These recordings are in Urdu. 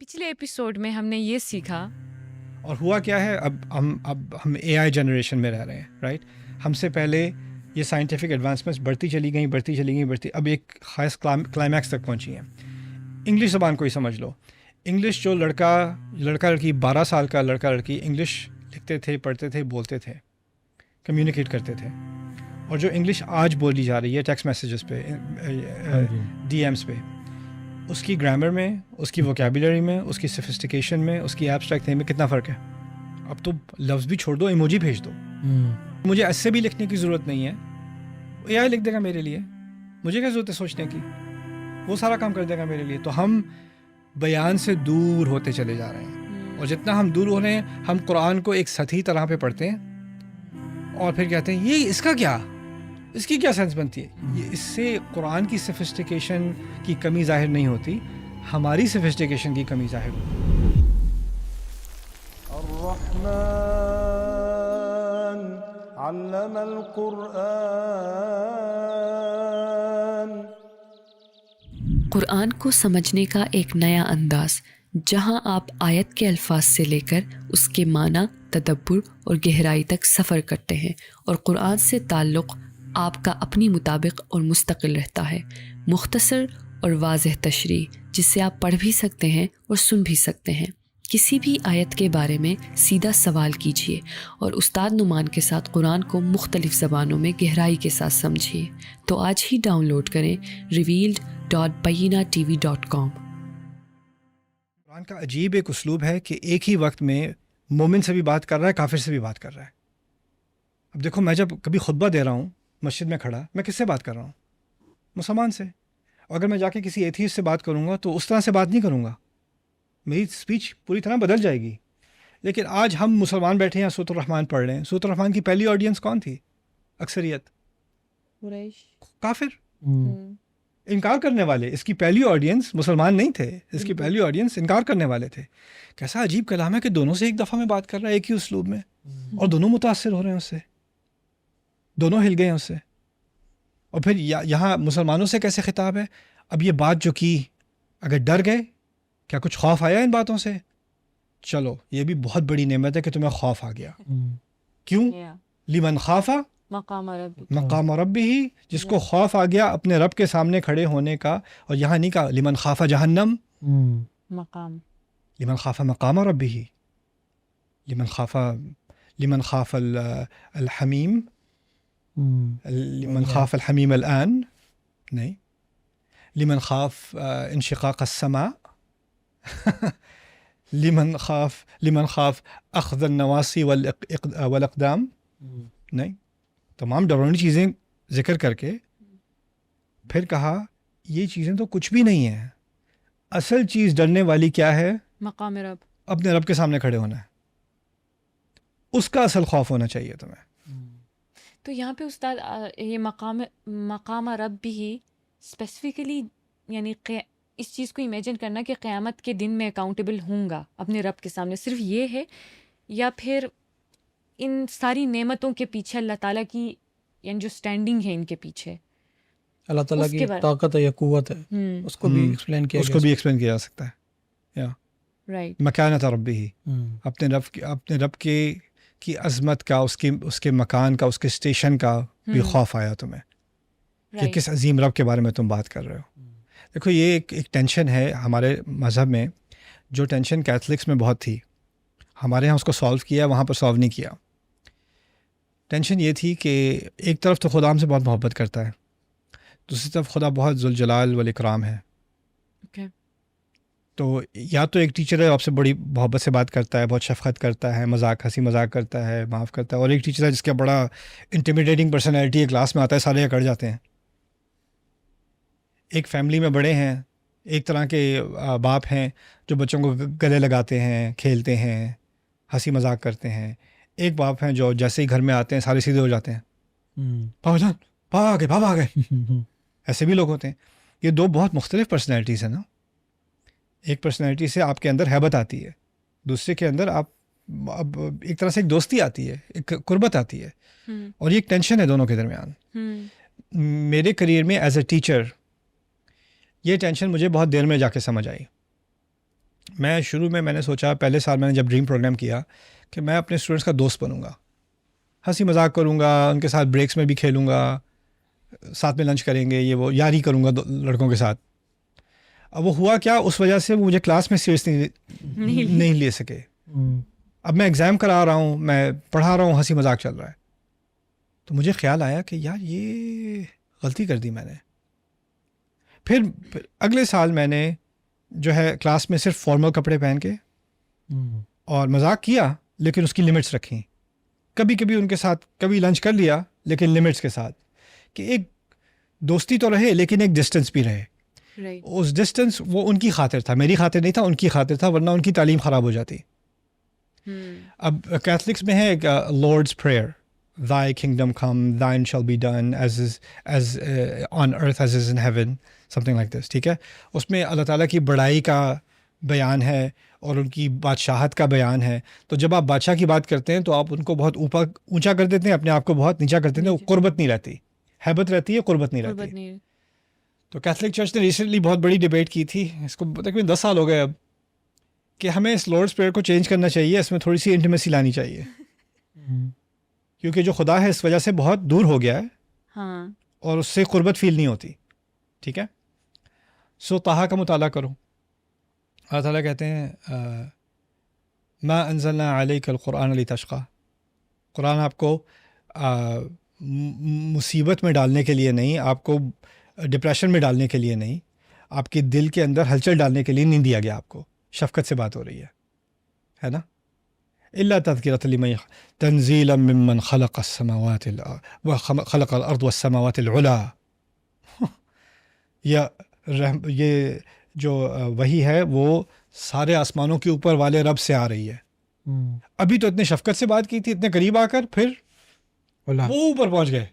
پچھلے ایپیسوڈ میں ہم نے یہ سیکھا اور ہوا کیا ہے، اب ہم اے آئی جنریشن میں رہ رہے ہیں، رائٹ؟ ہم سے پہلے یہ سائنٹیفک ایڈوانسمنٹس بڑھتی چلی گئیں، اب ایک خاص کلائمیکس تک پہنچی ہیں۔ انگلش زبان کو ہی سمجھ لو، انگلش جو لڑکا لڑکی 12 سال کا لڑکا لڑکی انگلش لکھتے تھے، پڑھتے تھے، بولتے تھے، کمیونیکیٹ کرتے تھے، اور جو انگلش آج بولی جا رہی ہے ٹیکسٹ میسیجز پہ، ڈی ایمس پہ، اس کی گرامر میں، اس کی ووکیبولری میں، اس کی سفسٹیکیشن میں، اس کی ایبسٹریکٹ تھنگ میں کتنا فرق ہے۔ اب تو لفظ بھی چھوڑ دو، ایموجی بھیج دو، مجھے ایسے بھی لکھنے کی ضرورت نہیں ہے، اے آئی لکھ دے گا میرے لیے، مجھے کیا ضرورت ہے سوچنے کی، وہ سارا کام کر دے گا میرے لیے۔ تو ہم بیان سے دور ہوتے چلے جا رہے ہیں، اور جتنا ہم دور ہو رہے ہیں، ہم قرآن کو ایک سطحی طرح پہ پڑھتے ہیں، اور پھر کہتے ہیں یہ اس کی کیا سینس بنتی ہے۔ اس سے قرآن کی سفسٹیکیشن کی کمی ظاہر نہیں ہوتی، ہماری سفسٹیکیشن کی کمی ظاہر ہوتی۔ الرحمن علم القرآن۔ قرآن کو سمجھنے کا ایک نیا انداز، جہاں آپ آیت کے الفاظ سے لے کر اس کے معنی، تدبر اور گہرائی تک سفر کرتے ہیں، اور قرآن سے تعلق آپ کا اپنی مطابق اور مستقل رہتا ہے۔ مختصر اور واضح تشریح جس سے آپ پڑھ بھی سکتے ہیں اور سن بھی سکتے ہیں۔ کسی بھی آیت کے بارے میں سیدھا سوال کیجیے اور استاد نعمان کے ساتھ قرآن کو مختلف زبانوں میں گہرائی کے ساتھ سمجھیے۔ تو آج ہی ڈاؤن لوڈ کریں revealed.bayinatv.com۔ قرآن کا عجیب ایک اسلوب ہے کہ ایک ہی وقت میں مومن سے بھی بات کر رہا ہے، کافر سے بھی بات کر رہا ہے۔ اب دیکھو، میں جب کبھی خطبہ دے رہا ہوں مسجد میں کھڑا، میں کس سے بات کر رہا ہوں؟ مسلمان سے۔ اور اگر میں جا کے کسی ایتھیسٹ سے بات کروں گا تو اس طرح سے بات نہیں کروں گا، میری اسپیچ پوری طرح بدل جائے گی۔ لیکن آج ہم مسلمان بیٹھے ہیں، سورۃ الرحمن پڑھ رہے ہیں۔ سورۃ الرحمن کی پہلی آڈینس کون تھی؟ اکثریت قریش، کافر، انکار کرنے والے۔ اس کی پہلی آڈینس مسلمان نہیں تھے، اس کی پہلی آڈینس انکار کرنے والے تھے۔ کیسا عجیب کلام ہے کہ دونوں سے ایک دفعہ میں بات کر رہا ہے ایک ہی اسلوب میں، اور دونوں متاثر ہو رہے ہیں اس سے، دونوں ہل گئے ہیں اس سے۔ اور پھر یہاں مسلمانوں سے کیسے خطاب ہے؟ اب یہ بات جو کی، اگر ڈر گئے، کیا کچھ خوف آیا ان باتوں سے؟ چلو، یہ بھی بہت بڑی نعمت ہے کہ تمہیں خوف آ گیا۔ کیوں؟ لمن خافا مقام ربہ، جس کو خوف آ گیا اپنے رب کے سامنے کھڑے ہونے کا۔ اور یہاں نہیں کہا لمن خافا جہنم، لمن خافا مقام ربہ، لمن خاف الحمیم، لمن خاف الحمیم الآن، نہیں، لمن خاف انشقاق السماء، لمن خاف اخذ النواسی والاقدام، نہیں، تمام ڈراؤنی چیزیں ذکر کر کے پھر کہا یہ چیزیں تو کچھ بھی نہیں ہیں، اصل چیز ڈرنے والی کیا ہے؟ مقام رب، اپنے اپنے رب کے سامنے کھڑے ہونا ہے، اس کا اصل خوف ہونا چاہیے تمہیں۔ تو یہاں پہ استاد یہ مقام رب بھی اسپیسیفکلی، یعنی اس چیز کو امیجن کرنا کہ قیامت کے دن میں اکاؤنٹیبل ہوں گا اپنے رب کے سامنے، صرف یہ ہے؟ یا پھر ان ساری نعمتوں کے پیچھے اللہ تعالیٰ کی، یعنی جو سٹینڈنگ ہے ان کے پیچھے، اللہ تعالیٰ کی طاقت ہے یا قوت ہے، اس کو بھی ایکسپلین کیا اس کو بھی ایکسپلین کیا جا سکتا ہے، یا رائٹ، مکانت ربہ، اپنے رب کی عظمت کا، اس کے مکان کا، اس کے اسٹیشن کا بھی خوف آیا تمہیں کہ کس عظیم رب کے بارے میں تم بات کر رہے ہو۔ دیکھو، یہ ایک ٹینشن ہے ہمارے مذہب میں، جو ٹینشن کیتھلکس میں بہت تھی، ہمارے یہاں اس کو سالو کیا، وہاں پر سالو نہیں کیا۔ ٹینشن یہ تھی کہ ایک طرف تو خدا ہم سے بہت محبت کرتا ہے، دوسری طرف خدا بہت ذوالجلال والاکرام ہے۔ تو یا تو ایک ٹیچر ہے آپ سے بڑی محبت سے بات کرتا ہے، بہت شفقت کرتا ہے، ہنسی مذاق کرتا ہے، معاف کرتا ہے، اور ایک ٹیچر ہے جس کا بڑا انٹیمیڈیٹنگ پرسنالٹی ہے، کلاس میں آتا ہے سارے اکڑ جاتے ہیں۔ ایک فیملی میں بڑے ہیں، ایک طرح کے باپ ہیں جو بچوں کو گلے لگاتے ہیں، کھیلتے ہیں، ہنسی مذاق کرتے ہیں۔ ایک باپ ہیں جو جیسے ہی گھر میں آتے ہیں سارے سیدھے ہو جاتے ہیں، پاپا جان پاپا آ گئے۔ ایسے بھی لوگ ہوتے ہیں۔ یہ دو بہت مختلف پرسنالٹیز ہیں نا۔ ایک پرسنالٹی سے آپ کے اندر ہیبت آتی ہے، دوسرے کے اندر اب ایک طرح سے ایک دوستی آتی ہے، ایک قربت آتی ہے، اور یہ ایک ٹینشن ہے دونوں کے درمیان۔ میرے کریئر میں ایز اے ٹیچر یہ ٹینشن مجھے بہت دیر میں جا کے سمجھ آئی میں شروع میں نے سوچا، پہلے سال میں نے جب ڈریم پروگرام کیا کہ میں اپنے اسٹوڈنٹس کا دوست بنوں گا، ہنسی مذاق کروں گا، ان کے ساتھ بریکس میں بھی کھیلوں گا، ساتھ میں لنچ کریں گے، یہ وہ یاری کروں گا لڑکوں کے ساتھ. اب وہ ہوا کیا، اس وجہ سے مجھے کلاس میں سیریس نہیں لے سکے. اب میں ایگزام کرا رہا ہوں، میں پڑھا رہا ہوں، ہنسی مذاق چل رہا ہے، تو مجھے خیال آیا کہ یار یہ غلطی کر دی میں نے. پھر اگلے سال میں نے جو ہے کلاس میں صرف فارمل کپڑے پہن کے اور مذاق کیا، لیکن اس کی لمٹس رکھیں. کبھی کبھی ان کے ساتھ کبھی لنچ کر لیا، لیکن لمٹس کے ساتھ، کہ ایک دوستی تو رہے لیکن ایک ڈسٹینس بھی رہے. اس ڈسٹینس وہ ان کی خاطر تھا، میری خاطر نہیں تھا، ان کی خاطر تھا، ورنہ ان کی تعلیم خراب ہو جاتی. اب کیتھلکس میں ہے ایک Lord's prayer, thy kingdom come, thine shall be done as on earth as is in heaven, something like this. ٹھیک ہے، اس میں اللہ تعالیٰ کی بڑائی کا بیان ہے اور ان کی بادشاہت کا بیان ہے. تو جب آپ بادشاہ کی بات کرتے ہیں تو آپ ان کو بہت اوپر اونچا کر دیتے ہیں، اپنے آپ کو بہت نیچا کر دیتے ہیں. قربت نہیں رہتی، ہیبت رہتی ہے، قربت نہیں رہتی. تو کیتھلک چرچ نے ریسنٹلی بہت بڑی ڈیبیٹ کی تھی، اس کو تقریباً 10 سال ہو گئے اب، کہ ہمیں اس لارڈس پریئر کو چینج کرنا چاہیے، اس میں تھوڑی سی انٹیمیسی لانی چاہیے، کیونکہ جو خدا ہے اس وجہ سے بہت دور ہو گیا ہے اور اس سے قربت فیل نہیں ہوتی. ٹھیک ہے، سو طٰہٰ کا مطالعہ کرو. اللہ تعالیٰ کہتے ہیں ما انزلنا علیک القرآن لتشقی، قرآن آپ کو مصیبت میں ڈالنے کے لیے نہیں، آپ کو ڈپریشن میں ڈالنے کے لیے نہیں، آپ کے دل کے اندر ہلچل ڈالنے کے لیے نہیں دیا گیا. آپ کو شفقت سے بات ہو رہی ہے نا. الا تذکرۃ لمن تنزیلا ممن خلق السماوات خلق الارض والسماوات العلی. یہ جو وحی ہے وہ سارے آسمانوں کے اوپر والے رب سے آ رہی ہے. ابھی تو اتنے شفقت سے بات کی تھی، اتنے قریب آ کر پھر وہ اوپر پہنچ گئے.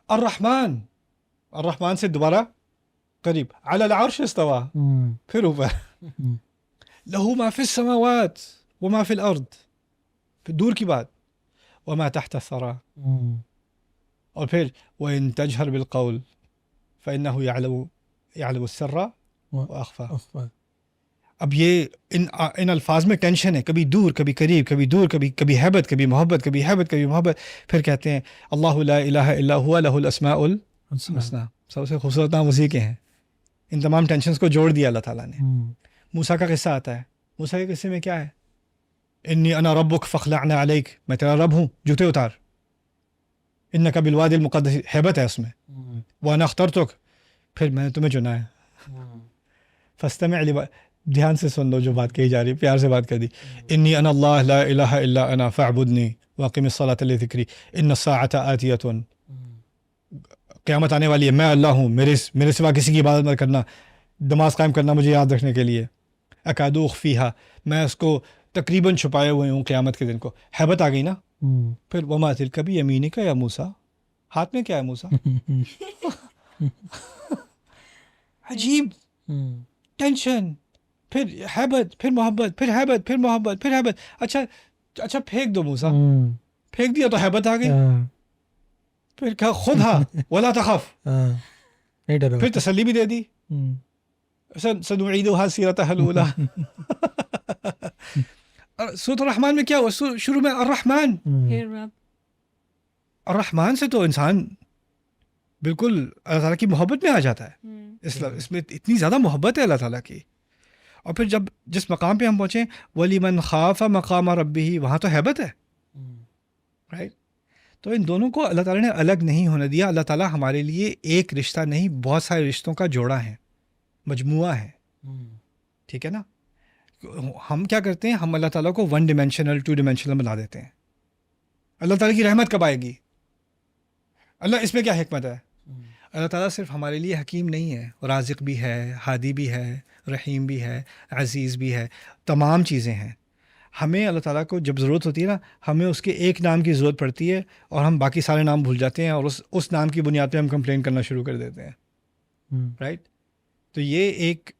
الرحمن سے دوبارہ قریب، علی العرش استوى، پھر اوپر. لہو ما فی السماوات وما فی الارض، پھر دور کی بات، وما تحت الثری، اور پھر وإن تجہر بالقول فإنه يعلم السر وأخفى. اب یہ ان الفاظ میں ٹینشن ہے، کبھی دور کبھی قریب، کبھی دور کبھی ہیبت کبھی محبت، کبھی ہیبت کبھی محبت. پھر کہتے ہیں اللہ لا الہ الا هو له الاسماء الحسنى، سب سے خوبصورت نام اسی کے ہیں. ان تمام ٹینشنز کو جوڑ دیا اللہ تعالیٰ نے. موسیٰ کا قصہ آتا ہے، موسیٰ کے قصے میں کیا ہے؟ انی انا ربک فاخلعنا علیک، میں تیرا رب ہوں، جوتے اتار. انک بالوادی المقدس، ہیبت ہے اس میں. وانا اخترتک، پھر میں نے تمہیں چنا ہے. فاستمع دھیان سے سن لو جو بات کہی جا رہی ہے، پیار سے بات کر دی. انی انا اللہ لا الہ الا انا فاعبدنی واقم الصلاۃ لذکری ان الساعۃ آتیۃ، قیامت آنے والی ہے، میں اللہ ہوں، میرے سوا کسی کی عبادت مت کرنا، نماز قائم کرنا مجھے یاد رکھنے کے لیے. اکاد اخفیہا، میں اس کو تقریباً چھپائے ہوئے ہوں قیامت کے دن کو. ہیبت آ گئی نا. پھر وما تلک بیمینک یا موسیٰ، ہاتھ میں کیا ہے موسیٰ؟ عجیب ٹینشن، پھر ہیبت، پھر محبت، پھر ہیبت، پھر محبت، پھر ہیبت. اچھا پھینک دو موسیٰ، پھینک دیا تو ہیبت آ گئی. پھر کہا خودھا ولا تخف، پھر تسلی بھی دے دی، سنعیدھا سیرتھا الاولی. سورۃ الرحمن میں کیا ہوا؟ شروع میں الرحمن، الرحمن سے تو انسان بالکل اللہ تعالیٰ کی محبت میں آ جاتا ہے. اس میں اتنی زیادہ محبت ہے اللہ تعالیٰ کی. اور پھر جب جس مقام پہ ہم پہنچیں وَلِمَنْ خَافَ مَقَامَ رَبِّهِ، وہاں تو ہیبت ہے، رائٹ. تو ان دونوں کو اللہ تعالیٰ نے الگ نہیں ہونے دیا. اللہ تعالیٰ ہمارے لیے ایک رشتہ نہیں، بہت سارے رشتوں کا جوڑا ہے، مجموعہ ہے. ٹھیک ہے نا. ہم کیا کرتے ہیں، ہم اللہ تعالیٰ کو 1 ڈائمینشنل 2 ڈائمینشنل بنا دیتے ہیں. اللہ تعالیٰ کی رحمت کب آئے گی؟ اللہ اس میں کیا حکمت ہے؟ اللہ تعالیٰ صرف ہمارے لیے حکیم نہیں ہے، رازق بھی ہے، ہادی بھی ہے، رحیم بھی ہے، عزیز بھی ہے، تمام چیزیں ہیں. ہمیں اللہ تعالیٰ کو جب ضرورت ہوتی ہے نا، ہمیں اس کے ایک نام کی ضرورت پڑتی ہے اور ہم باقی سارے نام بھول جاتے ہیں، اور اس نام کی بنیاد پہ ہم کمپلین کرنا شروع کر دیتے ہیں، رائٹ. تو یہ ایک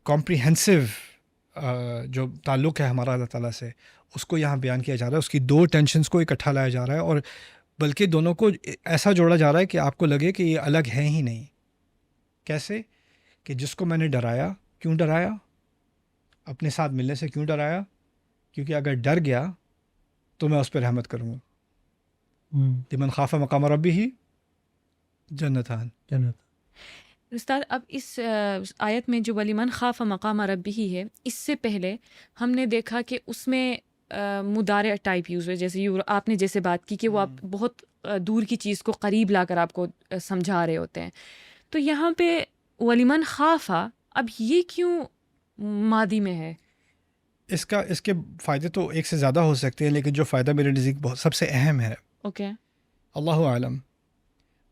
کمپریہنسو جو تعلق ہے ہمارا اللہ تعالیٰ سے، اس کو یہاں بیان کیا جا رہا ہے. اس کی 2 ٹینشنز کو اکٹھا لایا جا رہا ہے، اور بلکہ دونوں کو ایسا جوڑا جا رہا ہے کہ آپ کو لگے کہ یہ الگ ہیں ہی نہیں. کیسے؟ کہ جس کو میں نے ڈرایا، کیوں ڈرایا؟ اپنے ساتھ ملنے سے کیوں ڈرایا؟ کیونکہ اگر ڈر گیا تو میں اس پہ رحمت کروں گا. لمن خاف مقام ربہ جنتان. استاد اب اس آیت میں جو ولیمن خاف مقام ربہ ہے، اس سے پہلے ہم نے دیکھا کہ اس میں مضارع ٹائپ یوز ہوئے، جیسے آپ نے جیسے بات کی کہ وہ آپ بہت دور کی چیز کو قریب لا کر آپ کو سمجھا رہے ہوتے ہیں. تو یہاں پہ ولیمن خافا، اب یہ کیوں ماضی میں ہے؟ اس کے فائدے تو ایک سے زیادہ ہو سکتے ہیں، لیکن جو فائدہ میرے نزدیک بہت سب سے اہم ہے، اوکے، اللہ عالم،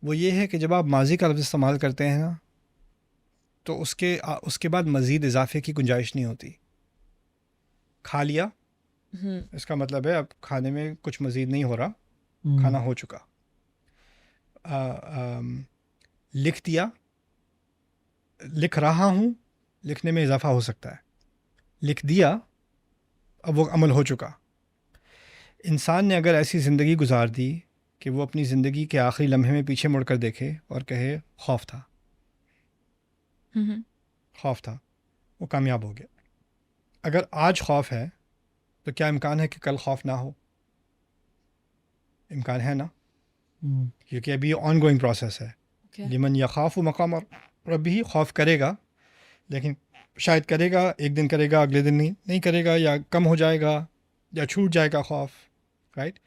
وہ یہ ہے کہ جب آپ ماضی کا لفظ استعمال کرتے ہیں نا تو اس کے بعد مزید اضافے کی گنجائش نہیں ہوتی. کھا لیا، اس کا مطلب ہے اب کھانے میں کچھ مزید نہیں ہو رہا، کھانا ہو چکا. لکھ دیا، لکھ رہا ہوں، لکھنے میں اضافہ ہو سکتا ہے. لکھ دیا، اب وہ عمل ہو چکا. انسان نے اگر ایسی زندگی گزار دی کہ وہ اپنی زندگی کے آخری لمحے میں پیچھے مڑ کر دیکھے اور کہے خوف تھا، خوف تھا، وہ کامیاب ہو گیا. اگر آج خوف ہے تو کیا امکان ہے کہ کل خوف نہ ہو؟ امکان ہے نا، کیونکہ ابھی آن گوئنگ پروسیس ہے. لمن یخاف مقام ربہ، خوف کرے گا، لیکن شاید کرے گا، ایک دن کرے گا، اگلے دن نہیں کرے گا، یا کم ہو جائے گا یا چھوٹ جائے گا خوف، رائٹ.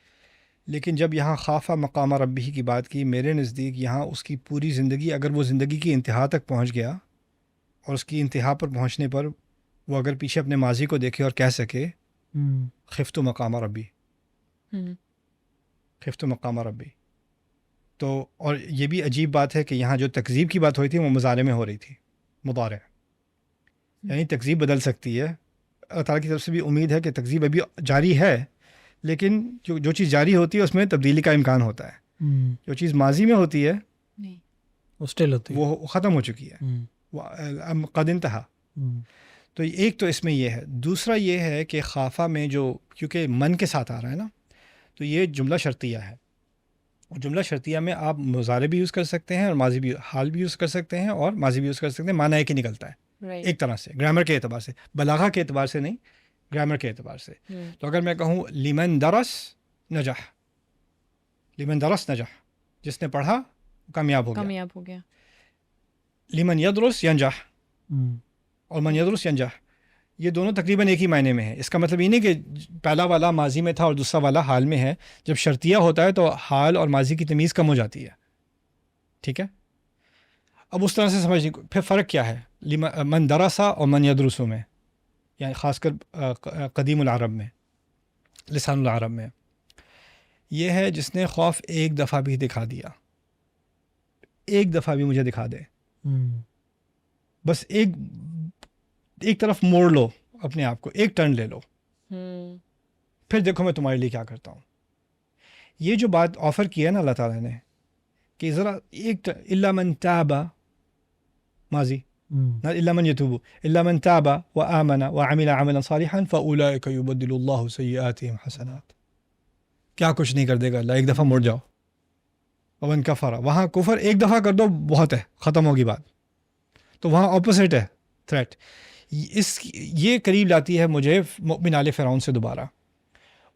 لیکن جب یہاں خافہ مقام ربہ کی بات کی، میرے نزدیک یہاں اس کی پوری زندگی، اگر وہ زندگی کی انتہا تک پہنچ گیا اور اس کی انتہا پر پہنچنے پر وہ اگر پیچھے اپنے ماضی کو دیکھے اور کہہ سکے خفت مقام ربی، خفت مقام ربی، تو اور یہ بھی عجیب بات ہے کہ یہاں جو تکذیب کی بات ہوئی تھی وہ مضارع میں ہو رہی تھی، مضارع، یعنی تکذیب بدل سکتی ہے. اللہ تعالیٰ کی طرف سے بھی امید ہے کہ تکذیب ابھی جاری ہے، لیکن جو چیز جاری ہوتی ہے اس میں تبدیلی کا امکان ہوتا ہے. جو چیز ماضی میں ہوتی ہے وہ ختم ہو چکی ہے، وہ قد انتہا. تو ایک تو اس میں یہ ہے. دوسرا یہ ہے کہ خافہ میں جو، کیونکہ من کے ساتھ آ رہا ہے نا، تو یہ جملہ شرطیہ ہے. جملہ شرطیہ میں آپ مضارع بھی یوز کر سکتے ہیں اور ماضی بھی، حال بھی یوز کر سکتے ہیں اور ماضی بھی یوز کر سکتے ہیں. معنی ایک ہی نکلتا ہے ایک طرح سے، گرامر کے اعتبار سے، بلاغہ کے اعتبار سے نہیں، گرامر کے اعتبار سے. تو اگر میں کہوں لمن درس نجح، لمن درس نجح، جس نے پڑھا کامیاب ہو گیا. لمن یدرس ینجح اور من یدرس ینجح، یہ دونوں تقریباً ایک ہی معنی میں ہے. اس کا مطلب یہ نہیں کہ پہلا والا ماضی میں تھا اور دوسرا والا حال میں ہے. جب شرطیہ ہوتا ہے تو حال اور ماضی کی تمیز کم ہو جاتی ہے. ٹھیک ہے، اب اس طرح سے سمجھیں. پھر فرق کیا ہے من درسا اور من یدرسو میں، یعنی خاص کر قدیم العرب میں، لسان العرب میں، یہ ہے جس نے خوف ایک دفعہ بھی دکھا دیا، ایک دفعہ بھی مجھے دکھا دے، بس ایک طرف موڑ لو اپنے آپ کو، ایک ٹرن لے لو، پھر دیکھو میں تمہارے لیے کیا کرتا ہوں. یہ جو بات آفر کی ہے نا اللہ تعالیٰ نے کہ ذرا ایک الا من تاب، ماضی، الا من یتوب، الا من تاب وآمن وعمل عملا صالحا فاولئک یبدل اللہ سیئاتہم حسنات. کیا کچھ نہیں کر دے گا اللہ، ایک دفعہ مڑ جاؤ. ومن کفر، وہاں کفر ایک دفعہ کر دو بہت ہے، ختم ہوگی بات. تو وہاں اپوزٹ ہے تھریٹ. یہ قریب لاتی ہے مجھے مؤمن آل فرعون سے دوبارہ.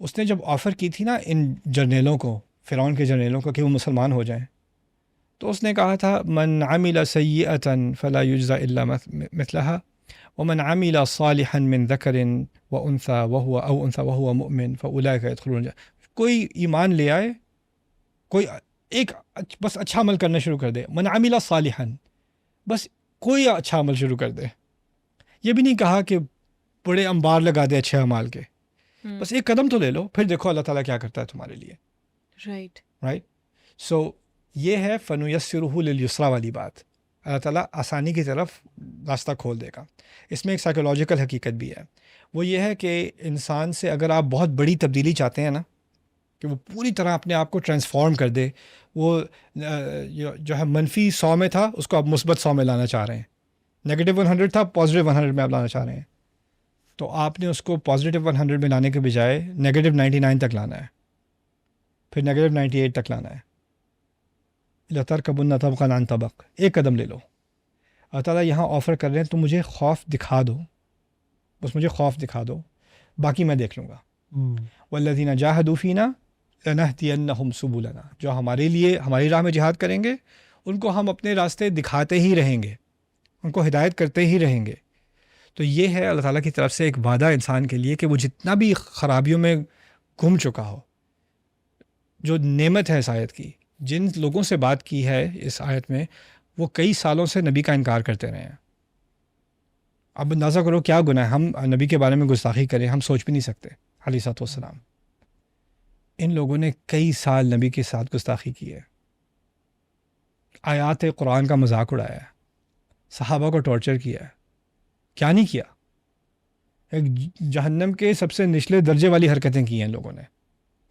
اس نے جب آفر کی تھی نا ان جرنیلوں کو، فرعون کے جرنیلوں کو، کہ وہ مسلمان ہو جائیں، تو اس نے کہا تھا من عمل سیئۃ فلا یجزى الا مثلها ومن عمل صالحا من ذکر وانثى وهو مؤمن فاولئک يدخلون الجنة. کوئی ایمان لے آئے، کوئی ایک بس اچھا عمل کرنا شروع کر دے، من عمل صالحا، بس کوئی اچھا عمل شروع کر دے. یہ بھی نہیں کہا کہ بڑے انبار لگا دے اچھے اعمال کے، بس ایک قدم تو لے لو، پھر دیکھو اللہ تعالیٰ کیا کرتا ہے تمہارے لیے. رائٹ. سو یہ ہے فَنُيَسِّرُهُ لِلْيُسْرَى والی بات. اللہ تعالیٰ آسانی کی طرف راستہ کھول دے گا. اس میں ایک سائیکولوجیکل حقیقت بھی ہے. وہ یہ ہے کہ انسان سے اگر آپ بہت بڑی تبدیلی چاہتے ہیں نا، کہ وہ پوری طرح اپنے آپ کو ٹرانسفارم کر دے، وہ جو ہے منفی 100 میں تھا اس کو آپ مثبت 100 میں لانا چاہ رہے ہیں، نیگیٹو 100 تھا پازیٹیو 100 میں آپ لانا چاہ رہے ہیں، تو آپ نے اس کو پازیٹیو 100 میں لانے کے بجائے نیگیٹو 99 تک لانا ہے، پھر نیگیٹو 98 تک لانا ہے. لَتَرْكَبُنَّ طَبْقًا عَنْ طَبَقٍ، ایک قدم لے لو. اللہ تعالیٰ یہاں آفر کر رہے ہیں تو مجھے خوف دکھا دو، بس مجھے خوف دکھا دو، باقی میں دیکھ لوں گا. والذین جاہدوا فینا لنہدینہم سبلنا، جو ہمارے لیے ہماری راہ میں جہاد کریں گے ان کو ہم اپنے راستے دکھاتے ہی رہیں گے، ان کو ہدایت کرتے ہی رہیں گے. تو یہ ہے اللہ تعالیٰ کی طرف سے ایک وعدہ انسان کے لیے کہ وہ جتنا بھی خرابیوں میں گم چکا ہو، جو نعمت ہے اس آیت کی، جن لوگوں سے بات کی ہے اس آیت میں، وہ کئی سالوں سے نبی کا انکار کرتے رہے ہیں. اب اندازہ کرو کیا گناہ ہے، ہم نبی کے بارے میں گستاخی کریں، ہم سوچ بھی نہیں سکتے علیہ الصلوۃ والسلام. ان لوگوں نے کئی سال نبی کے ساتھ گستاخی کی ہے، آیات قرآن کا مذاق اڑایا ہے، صحابہ کو ٹارچر کیا ہے. کیا نہیں کیا؟ ایک جہنم کے سب سے نچلے درجے والی حرکتیں کی ہیں ان لوگوں نے.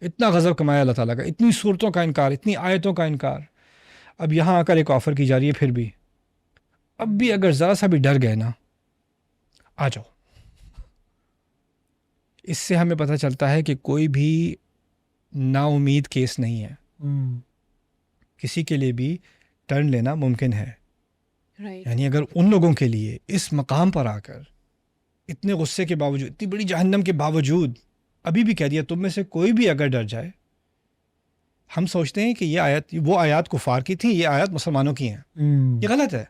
اتنا غضب کمایا اللہ تعالیٰ کا، اتنی صورتوں کا انکار، اتنی آیتوں کا انکار. اب یہاں آ کر ایک آفر کی جا رہی ہے پھر بھی، اب بھی اگر ذرا سا بھی ڈر گئے نا، آ جاؤ. اس سے ہمیں پتہ چلتا ہے کہ کوئی بھی نا امید کیس نہیں ہے، کسی کے لیے بھی ٹرن لینا ممکن ہے. یعنی اگر ان لوگوں کے لیے اس مقام پر آ کر اتنے غصے کے باوجود، اتنی بڑی جہنم کے باوجود ابھی بھی کہہ دیا تم میں سے کوئی بھی اگر ڈر جائے، ہم سوچتے ہیں کہ یہ آیت، وہ آیات کفار کی تھی، یہ آیات مسلمانوں کی ہیں. یہ غلط ہے.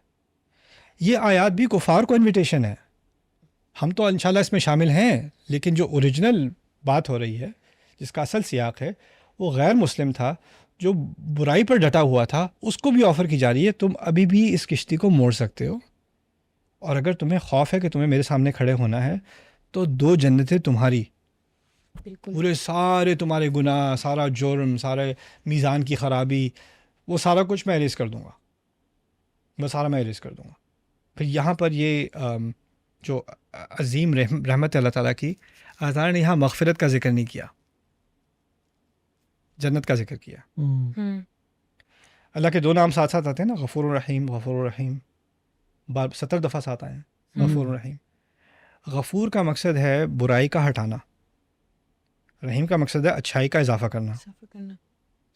یہ آیات بھی کفار کو انویٹیشن ہے. ہم تو انشاءاللہ اس میں شامل ہیں، لیکن جو اوریجنل بات ہو رہی ہے، جس کا اصل سیاق ہے، وہ غیر مسلم تھا، جو برائی پر ڈٹا ہوا تھا، اس کو بھی آفر کی جا رہی ہے تم ابھی بھی اس کشتی کو موڑ سکتے ہو، اور اگر تمہیں خوف ہے کہ تمہیں میرے سامنے کھڑے ہونا ہے تو 2 جنتیں تمہاری، پورے سارے تمہارے گناہ، سارا جرم، سارے میزان کی خرابی، وہ سارا کچھ میں اریز کر دوں گا، وہ سارا میں اریز کر دوں گا. پھر یہاں پر یہ جو عظیم رحمت اللہ تعالیٰ کی، اللہ تعالیٰ نے یہاں مغفرت کا ذکر نہیں کیا، جنت کا ذکر کیا. اللہ کے 2 نام ساتھ ساتھ آتے ہیں نا، غفور الرحیم، غفور الرحیم 70 دفعہ ساتھ آئے ہیں، غفور الرحیم. غفور کا مقصد ہے برائی کا ہٹانا، رحیم کا مقصد ہے اچھائی کا اضافہ کرنا.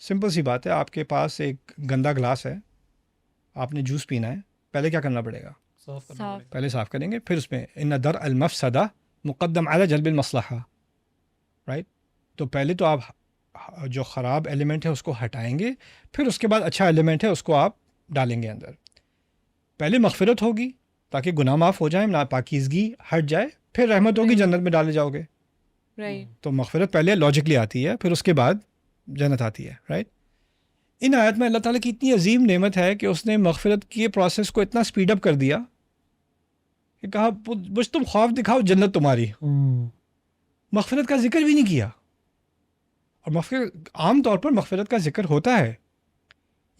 سمپل سی بات ہے، آپ کے پاس ایک گندا گلاس ہے، آپ نے جوس پینا ہے، پہلے کیا کرنا پڑے گا؟ پہلے صاف کریں گے، پھر اس میں ان در المفسدہ مقدم علی جلب المصلحہ، رائٹ. تو پہلے تو آپ جو خراب ایلیمنٹ ہے اس کو ہٹائیں گے، پھر اس کے بعد اچھا ایلیمنٹ ہے اس کو آپ ڈالیں گے اندر. پہلے مغفرت ہوگی تاکہ گناہ معاف ہو جائیں، ناپاکیزگی ہٹ جائے، پھر رحمت ہوگی، جنت میں ڈالے جاؤ گے. تو مغفرت پہلے لاجکلی آتی ہے، پھر اس کے بعد جنت آتی ہے، رائٹ. ان آیت میں اللہ تعالیٰ کی اتنی عظیم نعمت ہے کہ اس نے مغفرت کے پروسیس کو اتنا سپیڈ اپ کر دیا کہ کہا بس تم خوف دکھاؤ، جنت تمہاری. مغفرت کا ذکر بھی نہیں کیا. اور مغفرت، عام طور پر مغفرت کا ذکر ہوتا ہے،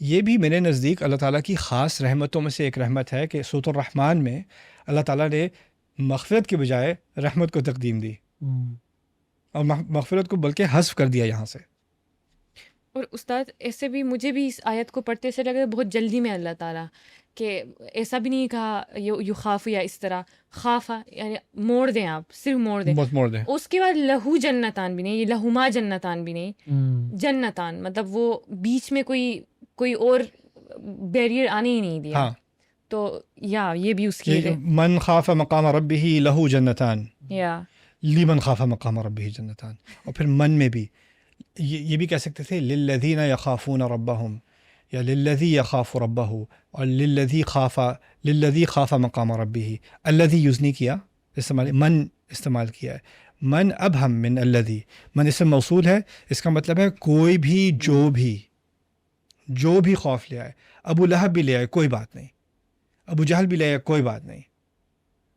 یہ بھی میرے نزدیک اللہ تعالیٰ کی خاص رحمتوں میں سے ایک رحمت ہے کہ سورۃ الرحمن میں اللہ تعالیٰ نے مغفرت کے بجائے رحمت کو تقدیم دی، اور مغفرت کو بلکہ حذف کر دیا یہاں سے. اور استاد ایسے بھی مجھے بھی اس آیت کو پڑھتے سے لگا بہت جلدی میں اللہ تعالیٰ، کہ ایسا بھی نہیں کہا یو خاف یا اس طرح خافا، یعنی موڑ دیں، آپ صرف موڑ دیں، بہت موڑ دیں. اس کے بعد لہو جنتان بھی نہیں، یہ لہما جنتان بھی نہیں، جنتان، مطلب وہ بیچ میں کوئی اور بیریئر آنے ہی نہیں دیا. ہاں، تو یہ بھی اس کی من خاف مقام ربہ لہو جنتان، یا لمن خاف مقام ربہ جنتان. اور پھر من میں بھی یہ بھی کہہ سکتے تھے للذین یخافون ربہم، یا للذی یخاف ربہ، اور للذی خاف مقام ربہ. الذی یوز نہیں کیا، من استعمال کیا ہے. من ابہم من الذی، من اسم موصول ہے، اس کا مطلب ہے کوئی بھی جو بھی خوف لے آئے. ابو لہب بھی لے آئے کوئی بات نہیں، ابو جہل بھی لے آئے کوئی بات نہیں،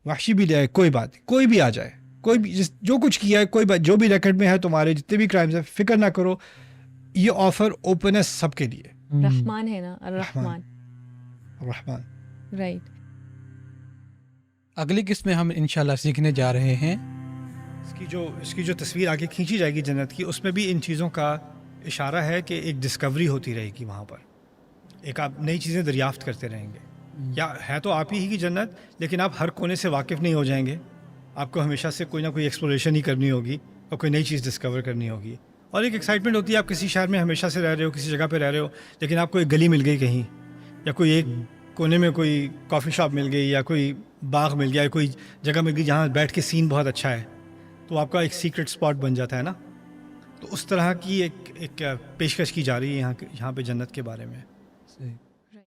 وحشی بھی لے آئے کوئی بات نہیں، کوئی بھی آ جائے، کوئی بھی جو کچھ کیا ہے، کوئی بات، جو بھی ریکارڈ میں ہے تمہارے، جتنے بھی کرائمز ہیں، فکر نہ کرو. یہ آفر اوپن ہے سب کے لیے. رحمان ہے نا، الرحمن، رائٹ. اگلی قسط میں ہم انشاءاللہ سیکھنے جا رہے ہیں اس کی جو تصویر آگے کھینچی جائے گی جنت کی، اس میں بھی ان چیزوں کا اشارہ ہے کہ ایک ڈسکوری ہوتی رہے گی وہاں پر، ایک آپ نئی چیزیں دریافت کرتے رہیں گے. یا ہے تو آپ ہی کی جنت، لیکن آپ ہر کونے سے واقف نہیں ہو جائیں گے، آپ کو ہمیشہ سے کوئی نہ کوئی ایکسپلوریشن ہی کرنی ہوگی اور کوئی نئی چیز ڈسکور کرنی ہوگی. اور ایک ایکسائٹمنٹ ہوتی ہے، آپ کسی شہر میں ہمیشہ سے رہ رہے ہو، کسی جگہ پہ رہ رہے ہو، لیکن آپ کو ایک گلی مل گئی کہیں، یا کونے میں کوئی کافی شاپ مل گئی یا کوئی باغ مل گیا یا کوئی جگہ مل گئی جہاں بیٹھ کے سین بہت اچھا ہے تو آپ کا ایک سیکرٹ اسپاٹ بن جاتا ہے نا. تو اس طرح کی ایک پیشکش کی جا رہی ہے یہاں پہ جنت کے بارے میں. صحیح.